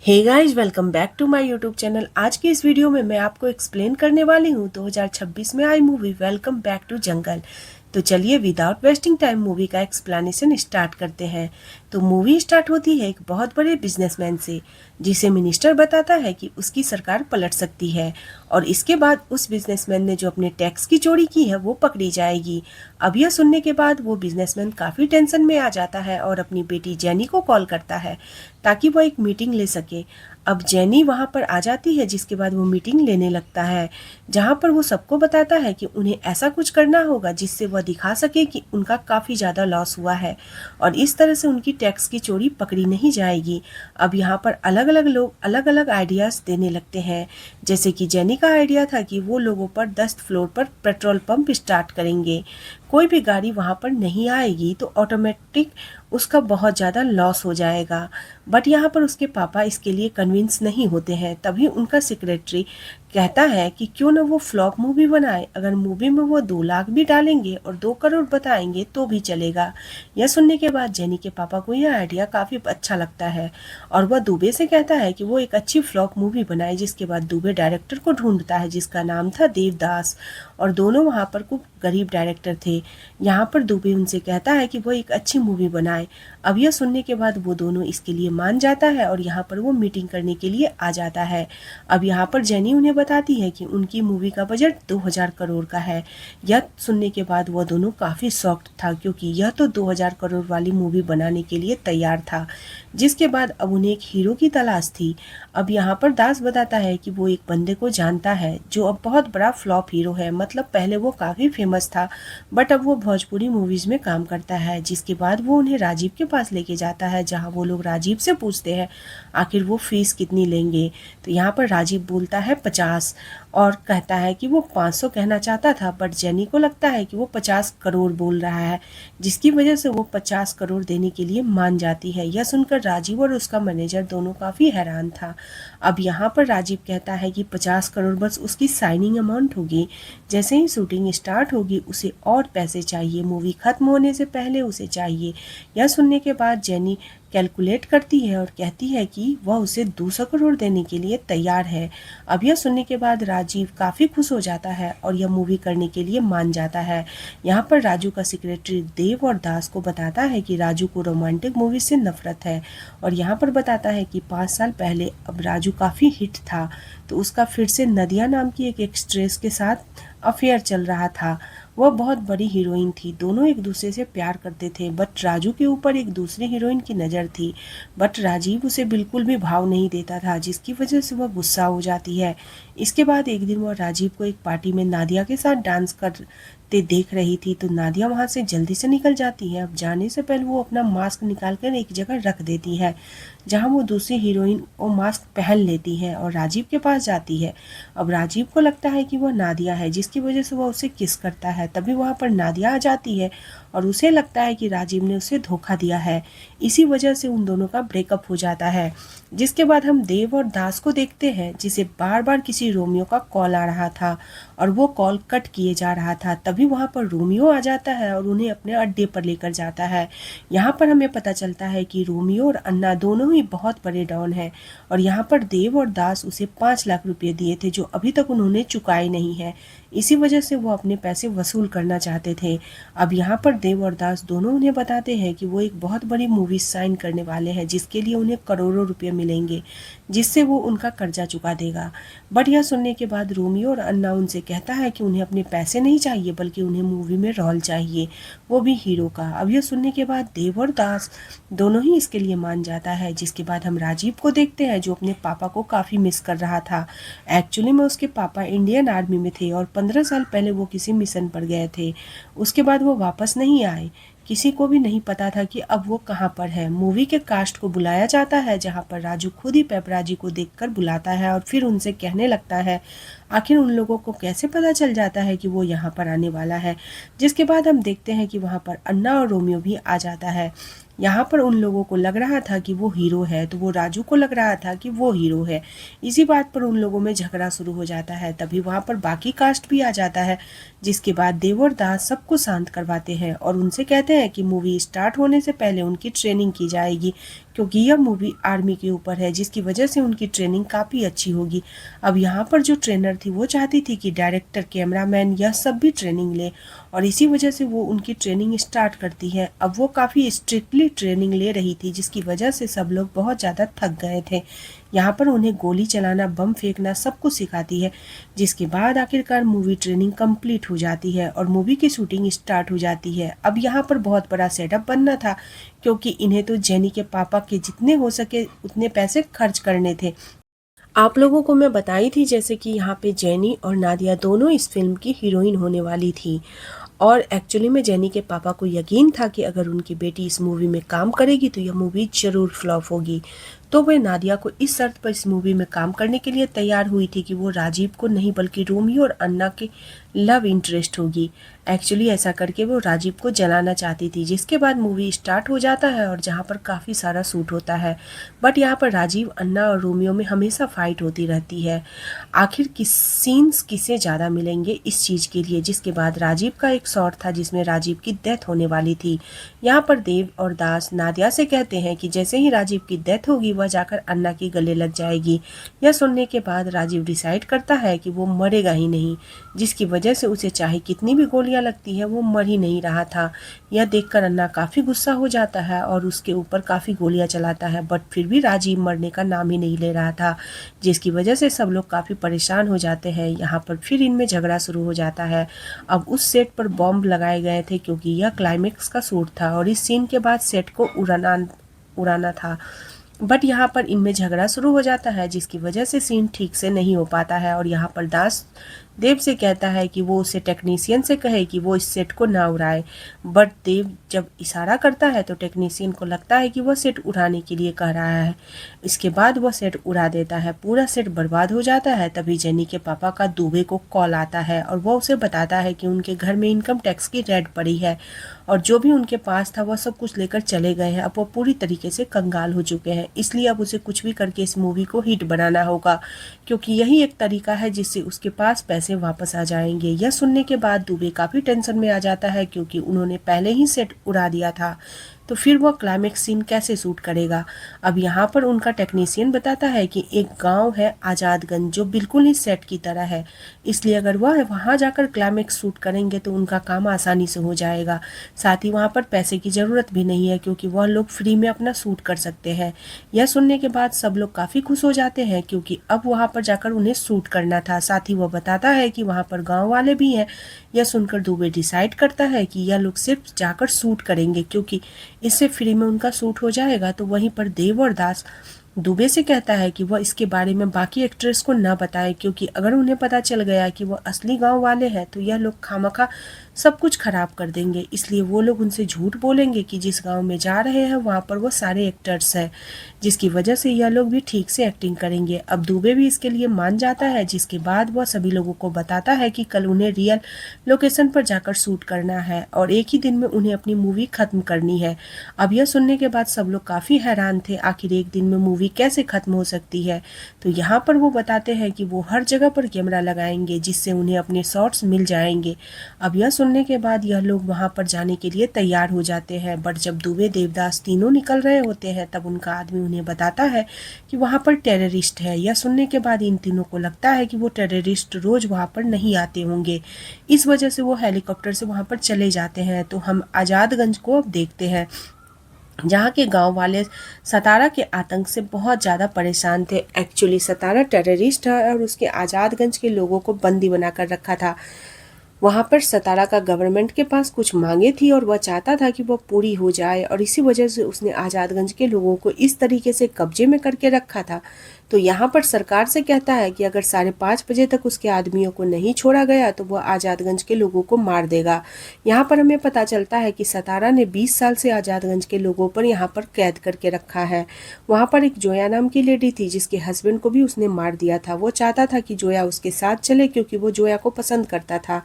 Hey guys, welcome back to my YouTube channel. आज की इस वीडियो में मैं आपको एक्सप्लेन करने वाली हूँ 2026 में आई मूवी वेलकम बैक टू जंगल। तो चलिए विदाउट वेस्टिंग टाइम मूवी का एक्सप्लेनेशन स्टार्ट करते हैं। तो मूवी स्टार्ट होती है एक बहुत बड़े बिजनेसमैन से, जिसे मिनिस्टर बताता है कि उसकी सरकार पलट सकती है और इसके बाद उस बिजनेसमैन ने जो अपने टैक्स की चोरी की है वो पकड़ी जाएगी। अब यह सुनने के बाद वो बिजनेसमैन काफ़ी टेंशन में आ जाता है और अपनी बेटी जेनी को कॉल करता है ताकि वो एक मीटिंग ले सके। अब जेनी वहाँ पर आ जाती है, जिसके बाद वो मीटिंग लेने लगता है, जहाँ पर वो सबको बताता है कि उन्हें ऐसा कुछ करना होगा जिससे वह दिखा सके कि उनका काफ़ी ज़्यादा लॉस हुआ है और इस तरह से उनकी टैक्स की चोरी पकड़ी नहीं जाएगी। अब यहाँ पर अलग अलग लोग अलग अलग आइडियाज़ देने लगते हैं, जैसे कि जेनी का आइडिया था कि वो लोगों पर 10 फ्लोर पर पेट्रोल पंप स्टार्ट करेंगे। कोई भी गाड़ी वहाँ पर नहीं आएगी तो ऑटोमेटिक उसका बहुत ज़्यादा लॉस हो जाएगा। बट यहाँ पर उसके पापा इसके लिए कन्विंस नहीं होते हैं। तभी उनका सेक्रेटरी कहता है कि क्यों ना वो फ्लॉप मूवी बनाए, अगर मूवी में वो 2 लाख भी डालेंगे और 2 करोड़ बताएंगे तो भी चलेगा। यह सुनने के बाद जेनी के पापा को यह आइडिया काफ़ी अच्छा लगता है और वह दुबे से कहता है कि वो एक अच्छी फ्लॉप मूवी बनाए। जिसके बाद दुबे डायरेक्टर को ढूंढता है जिसका नाम था देवदास, और दोनों वहाँ पर खूब गरीब डायरेक्टर थे। यहाँ पर दुबे उनसे कहता है कि वो एक अच्छी मूवी बनाए। अब यह सुनने के बाद वो दोनों इसके लिए मान जाता है और यहाँ पर वो मीटिंग करने के लिए आ जाता है। अब यहाँ पर जेनी उन्हें बताती है कि उनकी मूवी का बजट 2000 करोड़ का है। यह सुनने के बाद वह दोनों काफ़ी शॉक्ड था, क्योंकि यह तो 2000 करोड़ वाली मूवी बनाने के लिए तैयार था। जिसके बाद अब उन्हें एक हीरो की तलाश थी। अब यहाँ पर दास बताता है कि वो एक बंदे को जानता है जो अब बहुत बड़ा फ्लॉप हीरो है, मतलब पहले वो काफ़ी फेमस था बट अब वो भोजपुरी मूवीज़ में काम करता है। जिसके बाद वो उन्हें राजीव के पास लेके जाता है, जहाँ वो लोग राजीव से पूछते हैं आखिर वो फीस कितनी लेंगे। तो यहाँ पर राजीव बोलता है 50 और कहता है कि वो 500 कहना चाहता था, बट जेनी को लगता है कि वो 50 करोड़ बोल रहा है, जिसकी वजह से वो 50 करोड़ देने के लिए मान जाती है। यह सुनकर राजीव और उसका मैनेजर दोनों काफ़ी हैरान था। अब यहाँ पर राजीव कहता है कि 50 करोड़ बस उसकी साइनिंग अमाउंट होगी, जैसे ही शूटिंग स्टार्ट होगी उसे और पैसे चाहिए, मूवी खत्म होने से पहले उसे चाहिए। यह सुनने के बाद जेनी कैलकुलेट करती है और कहती है कि वह उसे 200 करोड़ देने के लिए तैयार है। अब यह सुनने के बाद राजीव काफ़ी खुश हो जाता है और यह मूवी करने के लिए मान जाता है। यहाँ पर राजू का सेक्रेटरी देव और दास को बताता है कि राजू को रोमांटिक मूवी से नफरत है और यहाँ पर बताता है कि 5 साल पहले अब राजू काफ़ी हिट था, तो उसका फिर से नदिया नाम की एक एक्ट्रेस के साथ अफेयर चल रहा था। वह बहुत बड़ी हीरोइन थी, दोनों एक दूसरे से प्यार करते थे, बट राजू के ऊपर एक दूसरी हीरोइन की नज़र थी। बट राजीव उसे बिल्कुल भी भाव नहीं देता था, जिसकी वजह से वह गुस्सा हो जाती है। इसके बाद एक दिन वह राजीव को एक पार्टी में नादिया के साथ डांस करते देख रही थी, तो नादिया वहाँ से जल्दी से निकल जाती है। अब जाने से पहले वो अपना मास्क निकाल कर एक जगह रख देती है, जहाँ वो दूसरी हीरोइन वो मास्क पहन लेती है और राजीव के पास जाती है। अब राजीव को लगता है कि वह नादिया है, जिसकी वजह से वह उसे किस करता है। तभी वहाँ पर नादिया आ जाती है और उसे लगता है कि राजीव ने उसे धोखा दिया है। इसी वजह से उन दोनों का ब्रेकअप हो जाता है। जिसके बाद हम देव और दास को देखते हैं, जिसे बार बार किसी रोमियो का कॉल आ रहा था और वो कॉल कट किए जा रहा था। तभी वहाँ पर रोमियो आ जाता है और उन्हें अपने अड्डे पर लेकर जाता है। यहाँ पर हमें पता चलता है कि रोमियो और अन्ना दोनों ही बहुत बड़े डॉन हैं और यहाँ पर देव और दास उसे 5 लाख रुपए दिए थे, जो अभी तक उन्होंने चुकाए नहीं है। इसी वजह से वो अपने पैसे वसूल करना चाहते थे। अब यहाँ पर देव और दास दोनों उन्हें बताते हैं कि वो एक बहुत बड़ी मूवी साइन करने वाले हैं, जिसके लिए उन्हें करोड़ों रुपये मिलेंगे, जिससे वो उनका कर्जा चुका देगा। बट यह सुनने के बाद रोमियो और अन्ना उनसे कहता है कि उन्हें अपने पैसे नहीं चाहिए, बल्कि उन्हें मूवी में रोल चाहिए, वो भी हीरो का। अब यह सुनने के बाद देव और दास दोनों ही इसके लिए मान जाता है। जिसके बाद हम राजीव को देखते हैं, जो अपने पापा को काफ़ी मिस कर रहा था। एक्चुअली में उसके पापा इंडियन आर्मी में थे और 15 साल पहले वो किसी मिशन पर गए थे। उसके बाद वो वापस नहीं आए। किसी को भी नहीं पता था कि अब वो कहाँ पर है। मूवी के कास्ट को बुलाया जाता है, जहाँ पर राजू खुद ही पेपराजी को देखकर बुलाता है और फिर उनसे कहने लगता है आखिर उन लोगों को कैसे पता चल जाता है कि वो यहाँ पर आने वाला है। जिसके बाद हम देखते हैं कि वहाँ पर अन्ना और रोमियो भी आ जाता है। यहाँ पर उन लोगों को लग रहा था कि वो हीरो है, तो वो राजू को लग रहा था कि वो हीरो है। इसी बात पर उन लोगों में झगड़ा शुरू हो जाता है। तभी वहाँ पर बाकी कास्ट भी आ जाता है। जिसके बाद देव और दास सबको शांत करवाते हैं और उनसे कहते हैं कि मूवी स्टार्ट होने से पहले उनकी ट्रेनिंग की जाएगी, क्योंकि यह मूवी आर्मी के ऊपर है, जिसकी वजह से उनकी ट्रेनिंग काफ़ी अच्छी होगी। अब यहाँ पर जो ट्रेनर थी वो चाहती थी कि डायरेक्टर, कैमरामैन यह सब भी ट्रेनिंग ले, और इसी वजह से वो उनकी ट्रेनिंग स्टार्ट करती है। अब वो काफ़ी स्ट्रिक्टली ट्रेनिंग ले रही थी, जिसकी वजह से सब लोग बहुत ज़्यादा थक गए थे। यहाँ पर उन्हें गोली चलाना, बम फेंकना सब कुछ सिखाती है, जिसके बाद आखिरकार मूवी ट्रेनिंग कंप्लीट हो जाती है और मूवी की शूटिंग स्टार्ट हो जाती है। अब यहाँ पर बहुत बड़ा सेटअप बनना था, क्योंकि इन्हें तो जेनी के पापा के जितने हो सके उतने पैसे खर्च करने थे। आप लोगों को मैं बताई थी जैसे कि यहाँ पे जेनी और नादिया दोनों इस फिल्म की हीरोइन होने वाली थी, और एक्चुअली में जेनी के पापा को यकीन था कि अगर उनकी बेटी इस मूवी में काम करेगी तो यह मूवी ज़रूर फ्लॉप होगी। तो वे नादिया को इस शर्त पर इस मूवी में काम करने के लिए तैयार हुई थी कि वो राजीव को नहीं बल्कि रोमियो और अन्ना के लव इंटरेस्ट होगी। एक्चुअली ऐसा करके वो राजीव को जलाना चाहती थी, जिसके बाद मूवी स्टार्ट हो जाता है और जहाँ पर काफ़ी सारा शूट होता है। बट यहाँ पर राजीव, अन्ना और रोमियो में हमेशा फाइट होती रहती है। आखिर किस सीन्स किसे ज़्यादा मिलेंगे इस चीज़ के लिए, जिसके बाद राजीव का एक शॉट था जिसमें राजीव की डेथ होने वाली थी। यहाँ पर देव और दास नादिया से कहते हैं कि जैसे ही राजीव की डेथ होगी वह जाकर अन्ना के गले लग जाएगी। यह सुनने के बाद राजीव डिसाइड करता है कि वो मरेगा ही नहीं, जिसकी वजह से उसे चाहे कितनी भी गोलियां लगती है वो मर ही नहीं रहा था। यह देखकर अन्ना काफ़ी गुस्सा हो जाता है और उसके ऊपर काफ़ी गोलियां चलाता है, बट फिर भी राजीव मरने का नाम ही नहीं ले रहा था, जिसकी वजह से सब लोग काफ़ी परेशान हो जाते हैं। यहाँ पर फिर इनमें झगड़ा शुरू हो जाता है। अब उस सेट पर बॉम्ब लगाए गए थे, क्योंकि यह क्लाइमेक्स का शूट था और इस सीन के बाद सेट को उड़ाना था। बट यहाँ पर इनमें झगड़ा शुरू हो जाता है, जिसकी वजह से सीन ठीक से नहीं हो पाता है। और यहाँ पर दास देव से कहता है कि वो उसे टेक्नीशियन से कहे कि वो इस सेट को ना उड़ाए, बट देव जब इशारा करता है तो टेक्नीशियन को लगता है कि वह सेट उड़ाने के लिए कह रहा है। इसके बाद वह सेट उड़ा देता है, पूरा सेट बर्बाद हो जाता है। तभी जेनी के पापा का दुबे को कॉल आता है और वह उसे बताता है कि उनके घर में इनकम टैक्स की रेड पड़ी है और जो भी उनके पास था वह सब कुछ लेकर चले गए हैं। अब वो पूरी तरीके से कंगाल हो चुके हैं, इसलिए अब उसे कुछ भी करके इस मूवी को हिट बनाना होगा, क्योंकि यही एक तरीका है जिससे उसके पास पैसे वापस आ जाएंगे। यह सुनने के बाद दुबे काफ़ी टेंशन में आ जाता है, क्योंकि उन्होंने पहले ही सेट उड़ा दिया था, तो फिर वह क्लाइमेक्स सीन कैसे शूट करेगा। अब यहाँ पर उनका टेक्नीशियन बताता है कि एक गांव है आज़ादगंज जो बिल्कुल ही सेट की तरह है, इसलिए अगर वह वहाँ जाकर क्लाइमेक्स शूट करेंगे तो उनका काम आसानी से हो जाएगा। साथ ही वहाँ पर पैसे की ज़रूरत भी नहीं है, क्योंकि वह लोग फ्री में अपना शूट कर सकते हैं। यह सुनने के बाद सब लोग काफ़ी खुश हो जाते हैं, क्योंकि अब वहाँ पर जाकर उन्हें शूट करना था। साथ ही वह बताता है कि वहाँ पर गाँव वाले भी हैं। यह सुनकर दुबे डिसाइड करता है कि यह लोग सिर्फ जाकर शूट करेंगे, क्योंकि इससे फ्री में उनका शूट हो जाएगा। तो वहीं पर देव और दास दुबे से कहता है कि वह इसके बारे में बाकी एक्ट्रेस को न बताए, क्योंकि अगर उन्हें पता चल गया कि वह असली गांव वाले हैं तो यह लोग खामखा सब कुछ खराब कर देंगे। इसलिए वो लोग उनसे झूठ बोलेंगे कि जिस गांव में जा रहे हैं वहाँ पर वो सारे एक्टर्स हैं, जिसकी वजह से यह लोग भी ठीक से एक्टिंग करेंगे। अब दुबे भी इसके लिए मान जाता है, जिसके बाद वह सभी लोगों को बताता है कि कल उन्हें रियल लोकेशन पर जाकर शूट करना है और एक ही दिन में उन्हें अपनी मूवी ख़त्म करनी है। अब यह सुनने के बाद सब लोग काफ़ी हैरान थे, आखिर एक दिन में मूवी कैसे ख़त्म हो सकती है। तो यहाँ पर वो बताते हैं कि वो हर जगह पर कैमरा लगाएंगे, जिससे उन्हें अपने शॉट्स मिल जाएंगे। अब यह सुनने के बाद यह लोग वहाँ पर जाने के लिए तैयार हो जाते हैं, बट जब दुबे, देवदास तीनों निकल रहे होते हैं तब उनका आदमी उन्हें बताता है कि वहाँ पर टेररिस्ट है। यह सुनने के बाद इन तीनों को लगता है कि वो टेररिस्ट रोज़ वहाँ पर नहीं आते होंगे, इस वजह से वो हेलीकॉप्टर से वहाँ पर चले जाते हैं। तो हम आज़ादगंज को अब देखते हैं, जहाँ के गांव वाले सतारा के आतंक से बहुत ज़्यादा परेशान थे। एक्चुअली सतारा टेररिस्ट है और उसके आज़ादगंज के लोगों को बंदी बनाकर रखा था। वहाँ पर सतारा का गवर्नमेंट के पास कुछ मांगे थी और वह चाहता था कि वह पूरी हो जाए, और इसी वजह से उसने आज़ादगंज के लोगों को इस तरीके से कब्जे में करके रखा था। तो यहाँ पर सरकार से कहता है कि अगर 5:30 बजे तक उसके आदमियों को नहीं छोड़ा गया तो वह आज़ादगंज के लोगों को मार देगा। यहाँ पर हमें पता चलता है कि सतारा ने 20 साल से आज़ादगंज के लोगों पर यहाँ पर कैद करके रखा है। वहाँ पर एक जोया नाम की लेडी थी जिसके हस्बैंड को भी उसने मार दिया था। वो चाहता था कि जोया उसके साथ चले, क्योंकि वो जोया को पसंद करता था,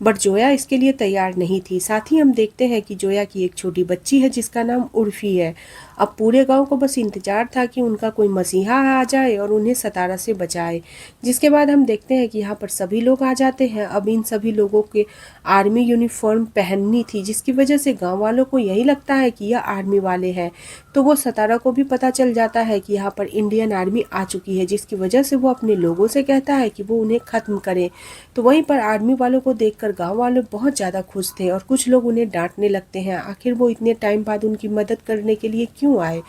बट जोया इसके लिए तैयार नहीं थी। साथ ही हम देखते हैं कि जोया की एक छोटी बच्ची है जिसका नाम उर्फी है। अब पूरे गांव को बस इंतजार था कि उनका कोई मसीहा आ जाए और उन्हें सतारा से बचाए। जिसके बाद हम देखते हैं कि यहाँ पर सभी लोग आ जाते हैं। अब इन सभी लोगों के आर्मी यूनिफॉर्म पहननी थी, जिसकी वजह से गांव वालों को यही लगता है कि यह आर्मी वाले हैं। तो वो सतारा को भी पता चल जाता है कि यहाँ पर इंडियन आर्मी आ चुकी है, जिसकी वजह से वो अपने लोगों से कहता है कि वो उन्हें ख़त्म करे। तो वहीं पर आर्मी वालों को देखकर गांव वाले बहुत ज़्यादा खुश थे और कुछ लोग उन्हें डांटने लगते हैं। आखिर वो इतने टाइम बाद उनकी मदद करने के लिए क्यों आए?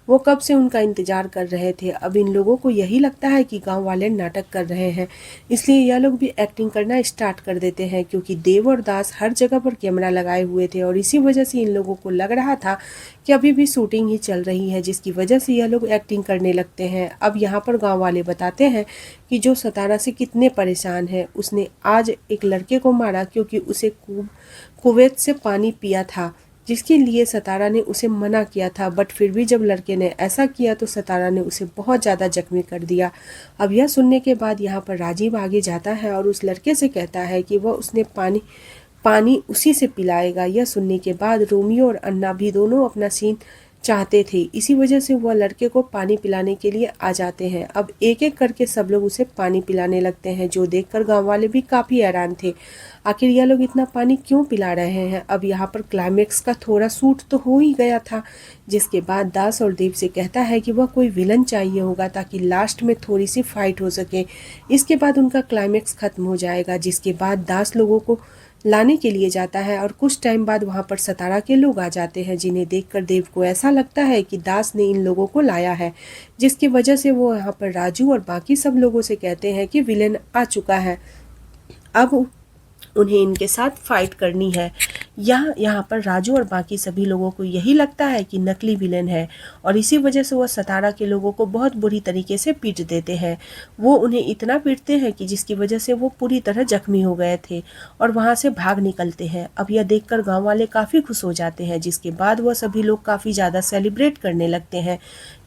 वो कब से उनका इंतजार कर रहे थे। अब इन लोगों को यही लगता है कि गांव वाले नाटक कर रहे हैं, इसलिए यह लोग भी एक्टिंग करना स्टार्ट कर देते हैं, क्योंकि देव और दास हर जगह पर कैमरा लगाए हुए थे और इसी वजह से इन लोगों को लग रहा था कि अभी भी शूटिंग ही चल रही है, जिसकी वजह से यह लोग एक्टिंग करने लगते हैं। अब यहाँ पर गांव वाले बताते हैं कि जो सतारा से कितने परेशान है। उसने आज एक लड़के को मारा क्योंकि उसे कुवैत से पानी पिया था, जिसके लिए सतारा ने उसे मना किया था। बट फिर भी जब लड़के ने ऐसा किया तो सतारा ने उसे बहुत ज़्यादा जख्मी कर दिया। अब यह सुनने के बाद यहाँ पर राजीव आगे जाता है और उस लड़के से कहता है कि वह उसने पानी उसी से पिलाएगा। यह सुनने के बाद रोमियो और अन्ना भी दोनों अपना सीन चाहते थे, इसी वजह से वह लड़के को पानी पिलाने के लिए आ जाते हैं। अब एक एक करके सब लोग उसे पानी पिलाने लगते हैं, जो देखकर गांव वाले भी काफ़ी हैरान थे। आखिर यह लोग इतना पानी क्यों पिला रहे हैं? अब यहाँ पर क्लाइमेक्स का थोड़ा शूट तो हो ही गया था, जिसके बाद दास और देव से कहता है कि वह कोई विलन चाहिए होगा ताकि लास्ट में थोड़ी सी फाइट हो सके। इसके बाद उनका क्लाइमेक्स खत्म हो जाएगा, जिसके बाद दास लोगों को लाने के लिए जाता है और कुछ टाइम बाद वहाँ पर सतारा के लोग आ जाते हैं, जिन्हें देखकर देव को ऐसा लगता है कि दास ने इन लोगों को लाया है, जिसकी वजह से वो यहाँ पर राजू और बाकी सब लोगों से कहते हैं कि विलेन आ चुका है, अब उन्हें इनके साथ फाइट करनी है। यहाँ पर राजू और बाकी सभी लोगों को यही लगता है कि नकली विलेन है और इसी वजह से वह सतारा के लोगों को बहुत बुरी तरीके से पीट देते हैं। वो उन्हें इतना पीटते हैं कि जिसकी वजह से वो पूरी तरह जख्मी हो गए थे और वहाँ से भाग निकलते हैं। अब यह देखकर गांव वाले काफ़ी खुश हो जाते हैं, जिसके बाद वह सभी लोग काफ़ी ज़्यादा सेलिब्रेट करने लगते हैं,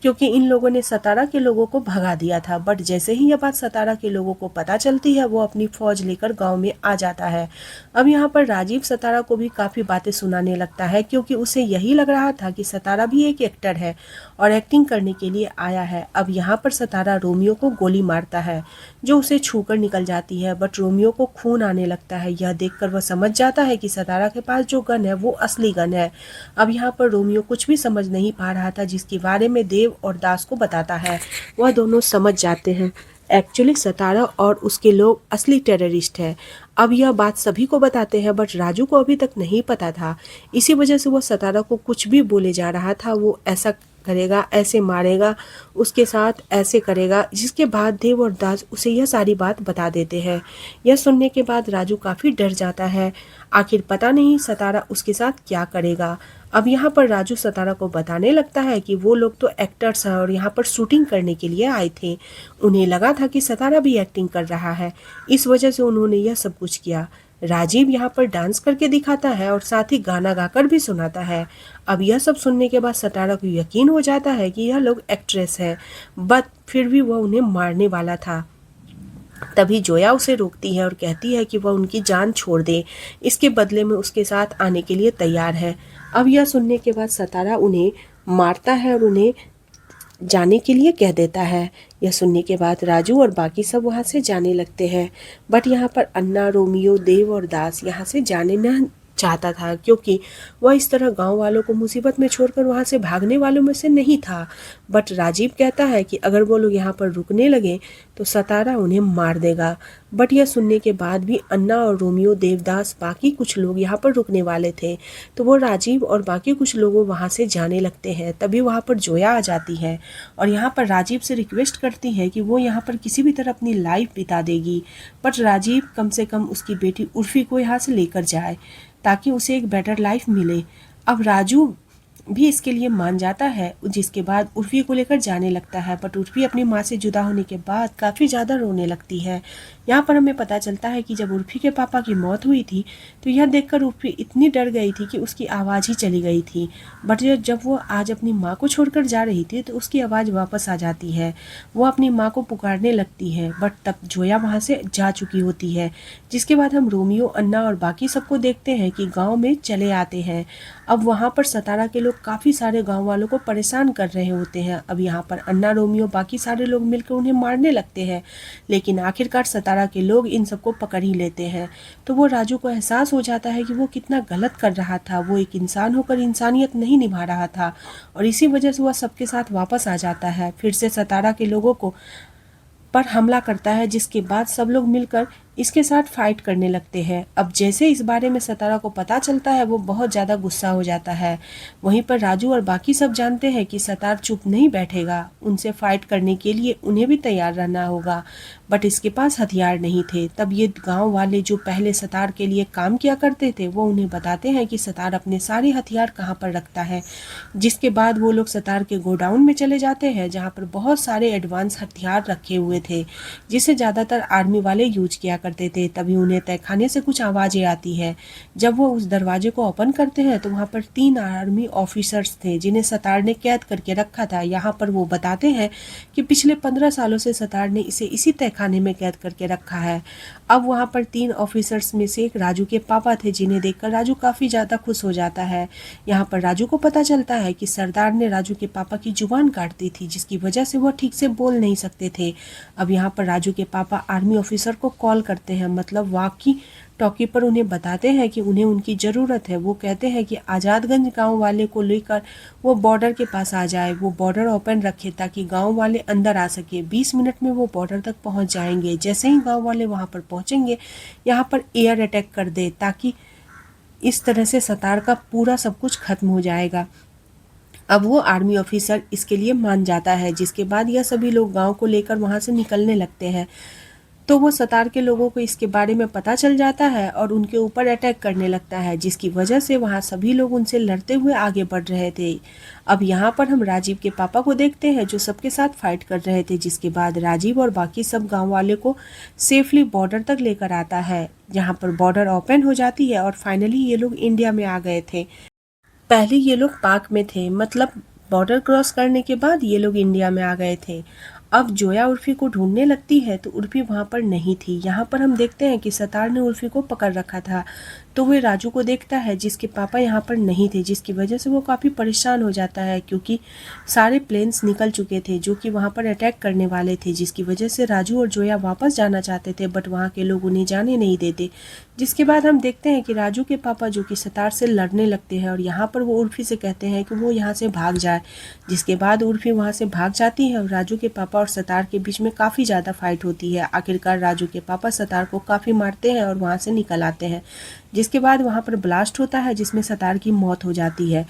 क्योंकि इन लोगों ने सतारा के लोगों को भगा दिया था। बट जैसे ही यह बात सतारा के लोगों को पता चलती है, वो अपनी फौज लेकर गांव में आ जाता है। अब यहाँ पर राजीव सतारा को भी काफ़ी बातें सुनाने लगता है, क्योंकि उसे यही लग रहा था कि सतारा भी एक एक्टर है और एक्टिंग करने के लिए आया है। अब यहाँ पर सतारा रोमियो को गोली मारता है, जो उसे छूकर निकल जाती है, बट रोमियो को खून आने लगता है। यह देखकर वह समझ जाता है कि सतारा के पास जो गन है वो असली गन है। अब यहाँ पर रोमियो कुछ भी समझ नहीं पा रहा था, जिसके बारे में देव और दास को बताता है। वह दोनों समझ जाते हैं एक्चुअली सतारा और उसके लोग असली टेररिस्ट है। अब यह बात सभी को बताते हैं, बट राजू को अभी तक नहीं पता था। इसी वजह से वो सतारा को कुछ भी बोले जा रहा था, वो ऐसा करेगा, ऐसे मारेगा, उसके साथ ऐसे करेगा, जिसके बाद देव और दास उसे यह सारी बात बता देते हैं। यह सुनने के बाद राजू काफ़ी डर जाता है, आखिर पता नहीं सतारा उसके साथ क्या करेगा। अब यहाँ पर राजू सतारा को बताने लगता है कि वो लोग तो एक्टर्स हैं और यहाँ पर शूटिंग करने के लिए आए थे। उन्हें लगा था कि सतारा भी एक्टिंग कर रहा है, इस वजह से उन्होंने यह सब कुछ किया। राजीव यहाँ पर डांस करके दिखाता है और साथ ही गाना गाकर भी सुनाता है। अब यह सब सुनने के बाद सतारा को यकीन हो जाता है कि यह लोग एक्ट्रेस हैं, बट फिर भी वह उन्हें मारने वाला था। तभी जोया उसे रोकती है और कहती है कि वह उनकी जान छोड़ दे, इसके बदले में उसके साथ आने के लिए तैयार है। अब यह सुनने के बाद सतारा उन्हें मारता है और उन्हें जाने के लिए कह देता है। यह सुनने के बाद राजू और बाकी सब वहाँ से जाने लगते हैं, बट यहाँ पर अन्ना, रोमियो, देव और दास यहाँ से जाने न चाहता था, क्योंकि वह इस तरह गांव वालों को मुसीबत में छोड़कर वहां से भागने वालों में से नहीं था। बट राजीव कहता है कि अगर वो लोग यहाँ पर रुकने लगे तो सतारा उन्हें मार देगा। बट यह सुनने के बाद भी अन्ना और रोमियो, देवदास, बाकी कुछ लोग यहाँ पर रुकने वाले थे, तो वो राजीव और बाकी कुछ लोगों वहाँ से जाने लगते हैं। तभी वहाँ पर जोया आ जाती है और यहाँ पर राजीव से रिक्वेस्ट करती है कि वो यहाँ पर किसी भी तरह अपनी लाइफ बिता देगी, बट राजीव कम से कम उसकी बेटी उर्फी को यहाँ से लेकर जाए ताकि उसे एक बेटर लाइफ मिले। अब राजू भी इसके लिए मान जाता है, जिसके बाद उर्फी को लेकर जाने लगता है। बट उर्फी अपनी माँ से जुदा होने के बाद काफ़ी ज़्यादा रोने लगती है। यहाँ पर हमें पता चलता है कि जब उर्फी के पापा की मौत हुई थी तो यह देखकर उर्फी इतनी डर गई थी कि उसकी आवाज़ ही चली गई थी। बट जब वो आज अपनी माँ को छोड़कर जा रही थी तो उसकी आवाज़ वापस आ जाती है, वो अपनी माँ को पुकारने लगती है। बट तब जोया वहाँ से जा चुकी होती है, जिसके बाद हम रोमियो, अन्ना और बाकी सबको देखते हैं कि गाँव में चले आते हैं। अब वहाँ पर सतारा के लोग लोग काफ़ी सारे गांव वालों को परेशान कर रहे होते हैं। अब यहाँ पर अन्ना, रोमियो, बाकी सारे लोग मिलकर उन्हें मारने लगते हैं, लेकिन आखिरकार सतारा के लोग इन सबको पकड़ ही लेते हैं। तो वो राजू को एहसास हो जाता है कि वो कितना गलत कर रहा था, वो एक इंसान होकर इंसानियत नहीं निभा रहा था, और इसी वजह से वह सबके साथ वापस आ जाता है। फिर से सतारा के लोगों को पर हमला करता है, जिसके बाद सब लोग मिलकर इसके साथ फाइट करने लगते हैं। अब जैसे इस बारे में सतारा को पता चलता है, वो बहुत ज़्यादा गुस्सा हो जाता है। वहीं पर राजू और बाकी सब जानते हैं कि सतार चुप नहीं बैठेगा, उनसे फाइट करने के लिए उन्हें भी तैयार रहना होगा, बट इसके पास हथियार नहीं थे। तब ये गांव वाले जो पहले सतार के लिए काम किया करते थे, वो उन्हें बताते हैं कि सतार अपने सारे हथियार कहाँ पर रखता है, जिसके बाद वो लोग सतार के गोडाउन में चले जाते हैं, जहाँ पर बहुत सारे एडवांस हथियार रखे हुए थे, जिसे ज़्यादातर आर्मी वाले यूज किया करते थे। तभी उन्हें तहखाने से कुछ आवाज़ें आती है। जब वो उस दरवाजे को ओपन करते हैं तो वहाँ पर 3 आर्मी ऑफिसर्स थे, जिन्हें सतार ने कैद करके रखा था। यहाँ पर वो बताते हैं कि पिछले 15 सालों से सतार ने इसे इसी तहखाने में कैद करके रखा है। अब वहाँ पर 3 ऑफिसर्स में से एक राजू के पापा थे, जिन्हें देखकर राजू काफ़ी ज़्यादा खुश हो जाता है। यहाँ पर राजू को पता चलता है कि सरदार ने राजू के पापा की जुबान काट दी थी, जिसकी वजह से वह ठीक से बोल नहीं सकते थे। अब यहाँ पर राजू के पापा आर्मी ऑफिसर को कॉल करते हैं, मतलब वाकी टॉकी पर उन्हें बताते हैं कि उन्हें उनकी ज़रूरत है। वो कहते हैं कि आज़ादगंज गांव वाले को लेकर वो बॉर्डर के पास आ जाए, वो बॉर्डर ओपन रखे ताकि गांव वाले अंदर आ सके। 20 मिनट में वो बॉर्डर तक पहुंच जाएंगे। जैसे ही गांव वाले वहां पर पहुंचेंगे, यहाँ पर एयर अटैक कर दे, ताकि इस तरह से सतार का पूरा सब कुछ खत्म हो जाएगा। अब वो आर्मी ऑफिसर इसके लिए मान जाता है, जिसके बाद यह सभी लोग गांव को लेकर वहां से निकलने लगते हैं। तो वो सतार के लोगों को इसके बारे में पता चल जाता है और उनके ऊपर अटैक करने लगता है, जिसकी वजह से वहाँ सभी लोग उनसे लड़ते हुए आगे बढ़ रहे थे। अब यहाँ पर हम राजीव के पापा को देखते हैं, जो सबके साथ फाइट कर रहे थे, जिसके बाद राजीव और बाकी सब गांव वाले को सेफली बॉर्डर तक लेकर आता है, जहाँ पर बॉर्डर ओपन हो जाती है और फाइनली ये लोग इंडिया में आ गए थे। पहले ये लोग पाक में थे, मतलब बॉर्डर क्रॉस करने के बाद ये लोग इंडिया में आ गए थे। अब जोया उर्फी को ढूंढने लगती है तो उर्फी वहाँ पर नहीं थी। यहाँ पर हम देखते हैं कि सतार ने उर्फी को पकड़ रखा था, तो वह राजू को देखता है, जिसके पापा यहाँ पर नहीं थे, जिसकी वजह से वो काफ़ी परेशान हो जाता है, क्योंकि सारे प्लेन्स निकल चुके थे जो कि वहाँ पर अटैक करने वाले थे, जिसकी वजह से राजू और जोया वापस जाना चाहते थे, बट वहाँ के लोग उन्हें जाने नहीं देते। जिसके बाद हम देखते हैं कि राजू के पापा जो कि सतार से लड़ने लगते हैं और यहाँ पर वो उर्फी से कहते हैं कि वो यहाँ से भाग जाए। जिसके बाद उर्फी वहाँ से भाग जाती है और राजू के पापा और सतार के बीच में काफ़ी ज़्यादा फाइट होती है। आखिरकार राजू के पापा सतार को काफ़ी मारते हैं और वहाँ से निकल आते हैं, जिसके बाद वहाँ पर ब्लास्ट होता है, जिसमें सतार की मौत हो जाती है।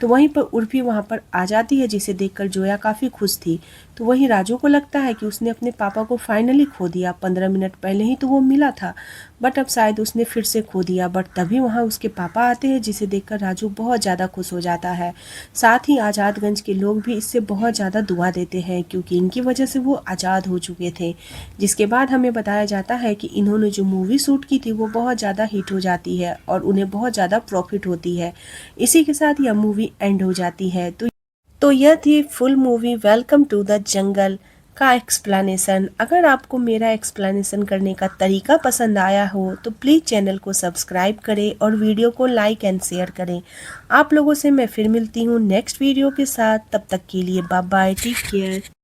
तो वहीं पर उर्फी वहाँ पर आ जाती है, जिसे देखकर जोया काफ़ी खुश थी। तो वहीं राजू को लगता है कि उसने अपने पापा को फाइनली खो दिया। 15 मिनट पहले ही तो वो मिला था, बट अब शायद उसने फिर से खो दिया। बट तभी वहाँ उसके पापा आते हैं, जिसे देखकर राजू बहुत ज़्यादा खुश हो जाता है। साथ ही आज़ादगंज के लोग भी इससे बहुत ज़्यादा दुआ देते हैं, क्योंकि इनकी वजह से वो आज़ाद हो चुके थे। जिसके बाद हमें बताया जाता है कि इन्होंने जो मूवी शूट की थी वो बहुत ज़्यादा हिट हो जाती है और उन्हें बहुत ज़्यादा प्रॉफिट होती है। इसी के साथ यह मूवी एंड हो जाती है। तो यह थी full movie Welcome to the Jungle का एक्सप्लेनेशन। अगर आपको मेरा एक्सप्लेनेशन करने का तरीका पसंद आया हो तो प्लीज़ चैनल को सब्सक्राइब करें और वीडियो को लाइक एंड शेयर करें। आप लोगों से मैं फिर मिलती हूँ नेक्स्ट वीडियो के साथ। तब तक के लिए बाय बाय, टेक केयर।